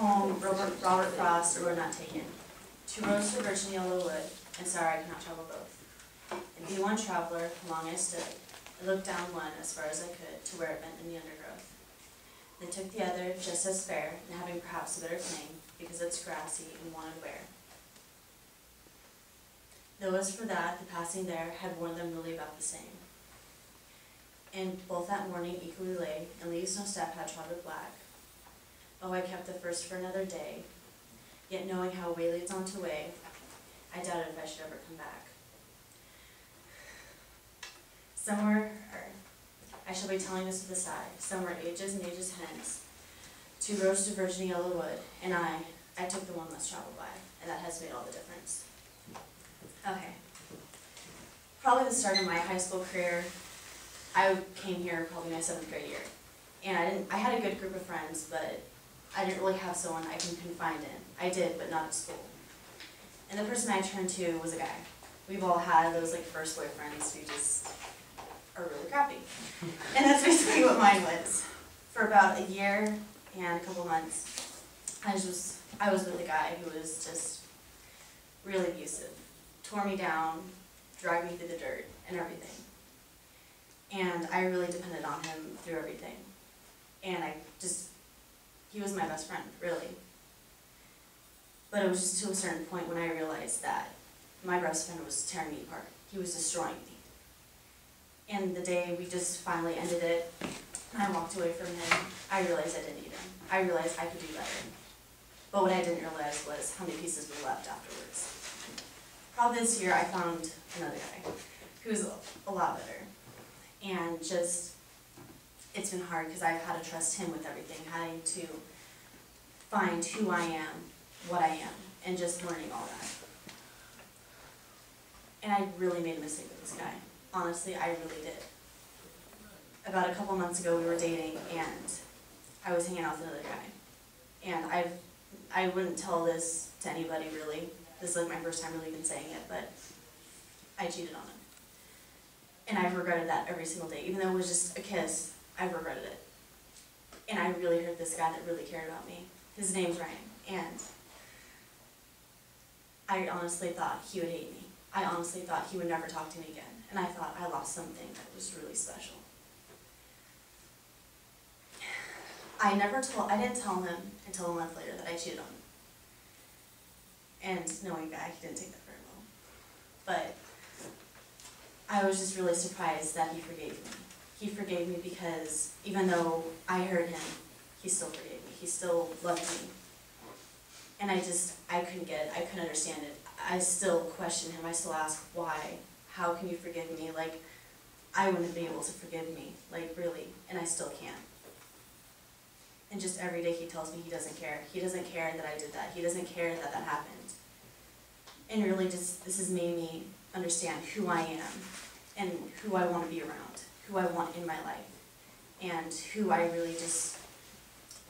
home, Robert Frost, a road not taken. 2 roads to virgin yellow wood, and sorry I cannot travel both. And be one traveler, long I stood. I looked down one as far as I could, to where it bent in the undergrowth. Then took the other, just as fair, and having perhaps a better claim, because it's grassy and wanted wear. Though as for that, the passing there had worn them really about the same. And both that morning equally lay, and leaves no step had trod with black. Oh, I kept the first for another day, yet knowing how way leads on to way, I doubted if I should ever come back. I shall be telling this with a sigh, somewhere ages and ages hence, 2 roads to virgin yellow wood, and I took the one less traveled by, and that has made all the difference. Okay. Probably the start of my high school career, I came here probably my 7th grade year, and I had a good group of friends, but I didn't really have someone I can confide in. I did, but not at school. And the person I turned to was a guy. We've all had those like first boyfriends who just are really crappy. And that's basically what mine was. For about a year and a couple months, I was with a guy who was just really abusive. Tore me down, dragged me through the dirt and everything. And I really depended on him through everything. And he was my best friend, really. But it was just to a certain point when I realized that my best friend was tearing me apart. He was destroying me. And the day we just finally ended it, and I walked away from him, I realized I didn't need him. I realized I could do better. But what I didn't realize was how many pieces were left afterwards. Probably this year I found another guy who's a lot better. And just, it's been hard because I've had to trust him with everything, having to find who I am, what I am, and just learning all that. And I really made a mistake with this guy. Honestly, I really did. About a couple months ago we were dating and I was hanging out with another guy. And I wouldn't tell this to anybody really. This is like my first time really even saying it, but I cheated on him. And I've regretted that every single day. Even though it was just a kiss, I've regretted it. And I really hurt this guy that really cared about me. His name's Ryan. And I honestly thought he would hate me. I honestly thought he would never talk to me again. And I thought I lost something that was really special. I didn't tell him until a month later that I cheated on him. And knowing back, he didn't take that very well. But I was just really surprised that he forgave me. He forgave me because even though I hurt him, he still forgave me. He still loved me. And I couldn't get it. I couldn't understand it. I still question him. I still ask, why? How can you forgive me? Like, I wouldn't be able to forgive me. Like, really. And I still can't. And just every day he tells me he doesn't care. He doesn't care that I did that. He doesn't care that that happened. And really just, this has made me understand who I am and who I want to be around, who I want in my life, and who I really just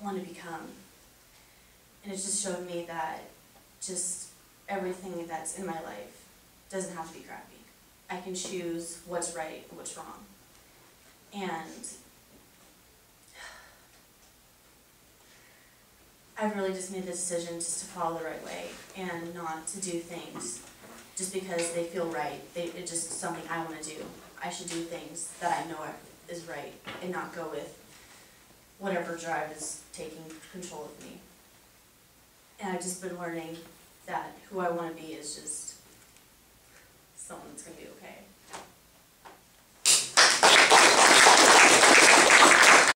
want to become. And it just showed me that just everything that's in my life doesn't have to be crappy. I can choose what's right and what's wrong. And I've really just made the decision just to follow the right way and not to do things just because they feel right. It's just something I want to do. I should do things that I know is right and not go with whatever drive is taking control of me. And I've just been learning that who I want to be is just someone that's going to be okay.